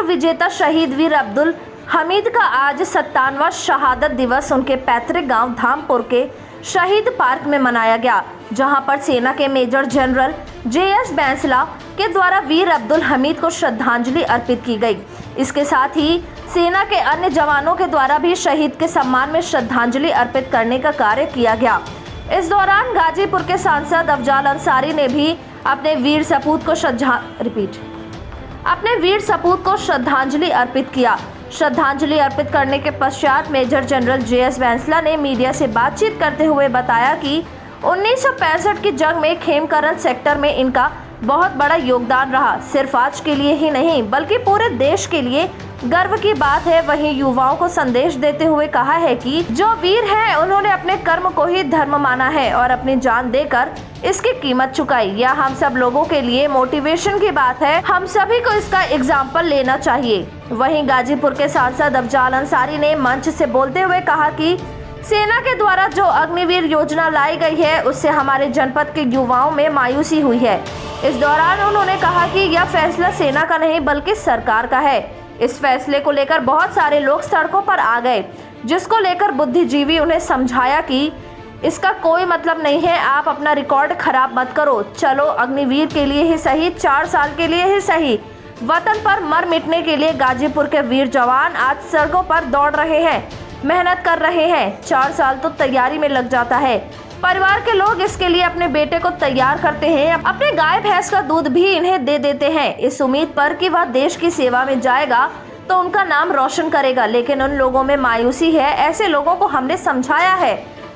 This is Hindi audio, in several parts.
विजेता शहीद वीर अब्दुल हमीद का आज 57वां शहादत दिवस उनके पैतृक गांव धामपुर के शहीद पार्क में मनाया गया, जहां पर सेना के मेजर जनरल JS बैंसला के द्वारा वीर अब्दुल हमीद को श्रद्धांजलि अर्पित की गई। इसके साथ ही सेना के अन्य जवानों के द्वारा भी शहीद के सम्मान में श्रद्धांजलि अर्पित करने का कार्य किया गया। इस दौरान गाजीपुर के सांसद अफजाल अंसारी ने भी अपने वीर सपूत को श्रद्धांजलि अर्पित किया। श्रद्धांजलि अर्पित करने के पश्चात मेजर जनरल JS बैंसला ने मीडिया से बातचीत करते हुए बताया कि 1965 की जंग में खेमकरन सेक्टर में इनका बहुत बड़ा योगदान रहा। सिर्फ आज के लिए ही नहीं बल्कि पूरे देश के लिए गर्व की बात है। वहीं युवाओं को संदेश देते हुए कहा है कि जो वीर हैं उन्होंने अपने कर्म को ही धर्म माना है और अपनी जान देकर इसकी कीमत चुकाई। यह हम सब लोगों के लिए मोटिवेशन की बात है, हम सभी को इसका एग्जाम्पल लेना चाहिए। वहीं गाजीपुर के सांसद अफजाल अंसारी ने मंच से बोलते हुए कहा कि सेना के द्वारा जो अग्निवीर योजना लाई गई है उससे हमारे जनपद के युवाओं में मायूसी हुई है। इस दौरान उन्होंने कहा कि यह फैसला सेना का नहीं बल्कि सरकार का है। इस फैसले को लेकर बहुत सारे लोग सड़कों पर आ गए, जिसको लेकर बुद्धिजीवी उन्हें समझाया कि इसका कोई मतलब नहीं है, आप अपना रिकॉर्ड खराब मत करो। चलो अग्निवीर के लिए ही सही, 4 साल के लिए ही सही, वतन पर मर मिटने के लिए गाजीपुर के वीर जवान आज सड़कों पर दौड़ रहे हैं, मेहनत कर रहे हैं। 4 साल तो तैयारी में लग जाता है। परिवार के लोग इसके लिए अपने बेटे को तैयार करते हैं, अपने गाय भैंस का दूध भी इन्हें दे देते हैं, इस उम्मीद पर कि वह देश की सेवा में जाएगा तो उनका नाम रोशन करेगा। लेकिन उन लोगों में मायूसी है, ऐसे लोगों को हमने समझाया है।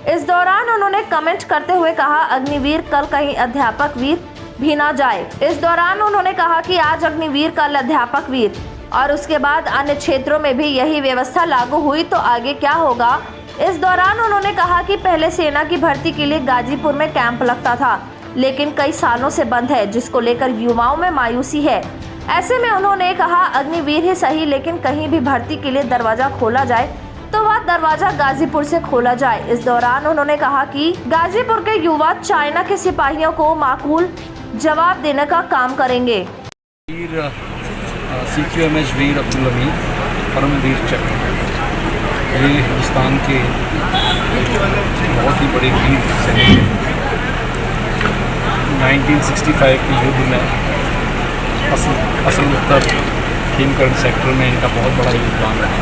इस दौरान उन्होंने कमेंट करते हुए कहा, अग्निवीर कल कहीं अध्यापक वीर भी ना जाए। इस दौरान उन्होंने कहा कि आज अग्निवीर कल अध्यापक वीर, और उसके बाद अन्य क्षेत्रों में भी यही व्यवस्था लागू हुई तो आगे क्या होगा। इस दौरान उन्होंने कहा कि पहले सेना की भर्ती के लिए गाजीपुर में कैंप लगता था, लेकिन कई सालों से बंद है, जिसको लेकर युवाओं में मायूसी है। ऐसे में उन्होंने कहा अग्निवीर ही सही, लेकिन कहीं भी भर्ती के लिए दरवाजा खोला जाए तो वह दरवाजा गाजीपुर से खोला जाए। इस दौरान उन्होंने कहा कि गाजीपुर के युवा चाइना के सिपाहियों को माकूल जवाब देने का काम करेंगे। CQMH वीर अब्दुल हमीद परमवीर चक्र, ये हिंदुस्तान के बहुत ही बड़े वीर सैनिक 1965 के युद्ध में असल उत्तर खेमकरन सेक्टर में इनका बहुत बड़ा योगदान रहा।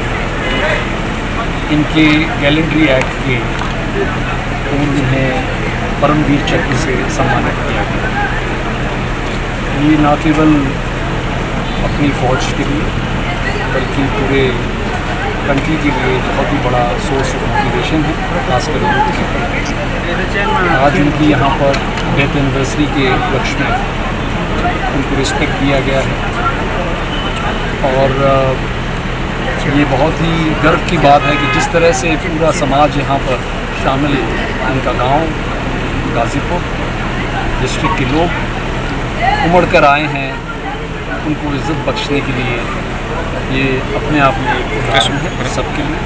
इनके गैलेंट्री एक्ट के पूर्व इन्हें परमवीर चक्र से सम्मानित किया गया। ये न केवल अपनी फ़ौज के लिए बल्कि पूरे कंट्री के लिए बहुत ही बड़ा सोर्स ऑफ मोटिवेशन है, खासकर यूथ के लिए। आज उनकी यहाँ पर डेथ एनिवर्सरी के उपलक्ष्य में उनको रिस्पेक्ट दिया गया है और ये बहुत ही गर्व की बात है कि जिस तरह से पूरा समाज यहाँ पर शामिल है। उनका गांव गाजीपुर डिस्ट्रिक्ट के लोग उमड़ कर आए हैं उनको इज़्ज़त बख्शने के लिए। ये अपने आप में एक उदाहरण है सबके लिए।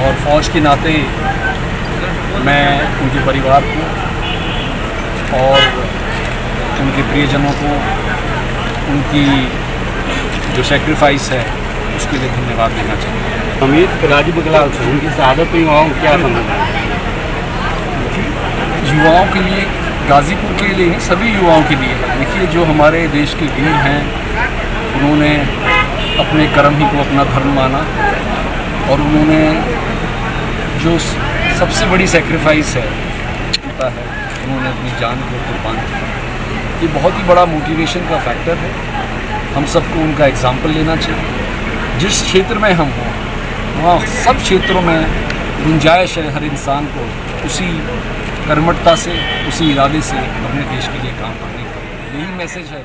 और फ़ौज के नाते मैं उनके परिवार को और उनके प्रियजनों को उनकी जो सेक्रीफाइस है उसके लिए धन्यवाद देना चाहूँगा। हमीद गाजीपुर के से उनकी शहादत पर युवाओं को क्या समझना है? युवाओं के लिए, गाजीपुर के लिए, सभी युवाओं के लिए देखिए, जो हमारे देश के वीर हैं उन्होंने अपने कर्म ही को अपना धर्म माना और उन्होंने जो सबसे बड़ी सेक्रीफाइस है होता है, उन्होंने अपनी जान को कुर्बान किया। ये बहुत ही बड़ा मोटिवेशन का फैक्टर है। हम सबको उनका एग्जाम्पल लेना चाहिए। जिस क्षेत्र में हम हों वहाँ सब क्षेत्रों में गुंजाइश है हर इंसान को उसी कर्मठता से, उसी इरादे से अपने देश के लिए काम करने का। यही मैसेज है।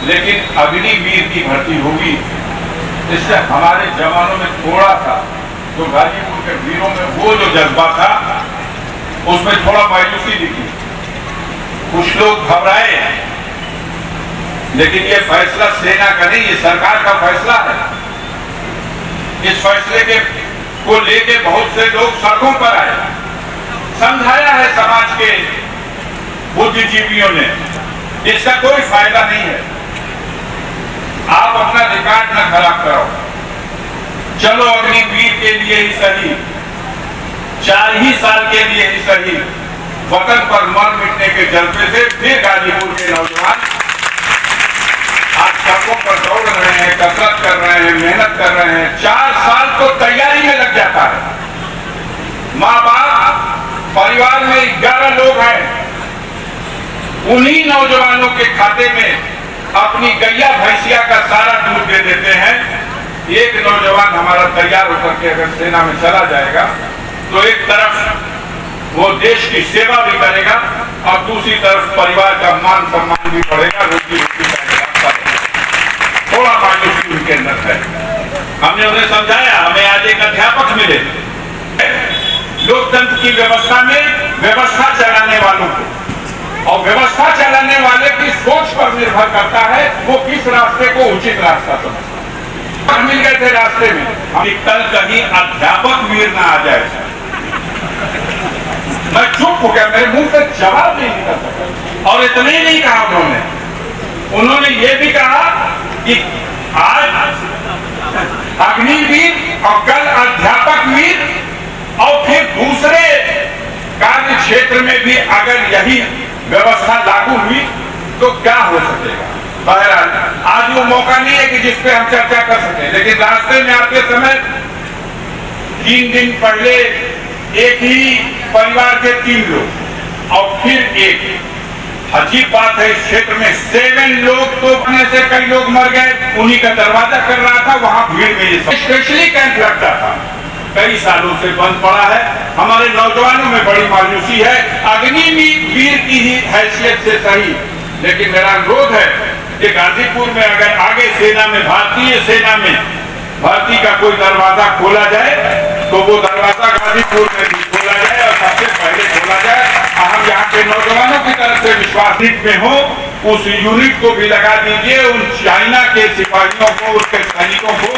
लेकिन अग्निवीर की भर्ती होगी, इससे हमारे जवानों में थोड़ा सा जो गाजीपुर के वीरों में वो जो जज्बा था उसमें थोड़ा मायूसी दिखी। कुछ लोग घबराए, लेकिन ये फैसला सेना का नहीं, ये सरकार का फैसला है। इस फैसले को लेके बहुत से लोग सड़कों पर आए, समझाया है समाज के बुद्धिजीवियों ने, इसका कोई फायदा नहीं है। आप अपना रिकॉर्ड न खराब करो। चलो अग्निवीर के लिए ही सही, 4 ही साल के लिए ही सही, वतन पर मर मिटने के जज्बे से फिर गाजीपुर के नौजवान आज सड़कों पर दौड़ रहे हैं, कसरत कर रहे हैं, मेहनत कर रहे हैं। 4 साल तो तैयारी में लग जाता है। माँ बाप, परिवार में 11 लोग हैं, उन्हीं नौजवानों के खाते में अपनी गैया भैंसिया का सारा दूध दे देते हैं। एक नौजवान हमारा तैयार होकर के अगर सेना में चला जाएगा तो एक तरफ वो देश की सेवा भी करेगा और दूसरी तरफ परिवार का मान सम्मान भी बढ़ेगा, रोजी रोटी का रास्ता बढ़ेगा। थोड़ा मायूसी उनके अंदर है। हमने उन्हें समझाया, हमें आज एक अध्यापक मिले लोकतंत्र की व्यवस्था में व्यवस्था चलाने वालों को, और व्यवस्था चलाने वाले की सोच पर निर्भर करता है वो किस रास्ते को उचित रास्ता समझता है। मिल गए थे रास्ते में, कल कहीं अध्यापक वीर ना आ जाए। मैं चुप हो गया, मेरे मुंह से जवाब नहीं निकल सका। और इतना ही नहीं कहा उन्होंने ये भी कहा कि आज अग्निवीर और कल अध्यापक वीर, और फिर दूसरे कार्य क्षेत्र में भी अगर यही व्यवस्था लागू हुई तो क्या हो सकेगा। बहरहाल आज वो मौका नहीं है कि जिस पे हम चर्चा कर सकें, लेकिन रास्ते में आते समय 3 दिन पहले एक ही परिवार के 3 लोग और फिर एक अजीब बात है, इस क्षेत्र में 7 लोग तो बने से कई लोग मर गए। उन्हीं का दरवाजा कर रहा था, वहां भीड़ में ये स्पेशली कैंप लगता था, कई सालों से बंद पड़ा है। हमारे नौजवानों में बड़ी मायूसी है। अग्निवीर की ही हैसियत से सही, लेकिन मेरा अनुरोध है कि गाजीपुर में अगर आगे सेना में, भारतीय सेना में भर्ती का कोई दरवाजा खोला जाए तो वो दरवाजा गाजीपुर में भी खोला जाए और सबसे पहले खोला जाए। हम यहाँ के नौजवानों की तरफ से विश्वास में हो, उस यूनिट को भी लगा दीजिए। उन चाइना के सिपाहियों को, उसके सैनिकों को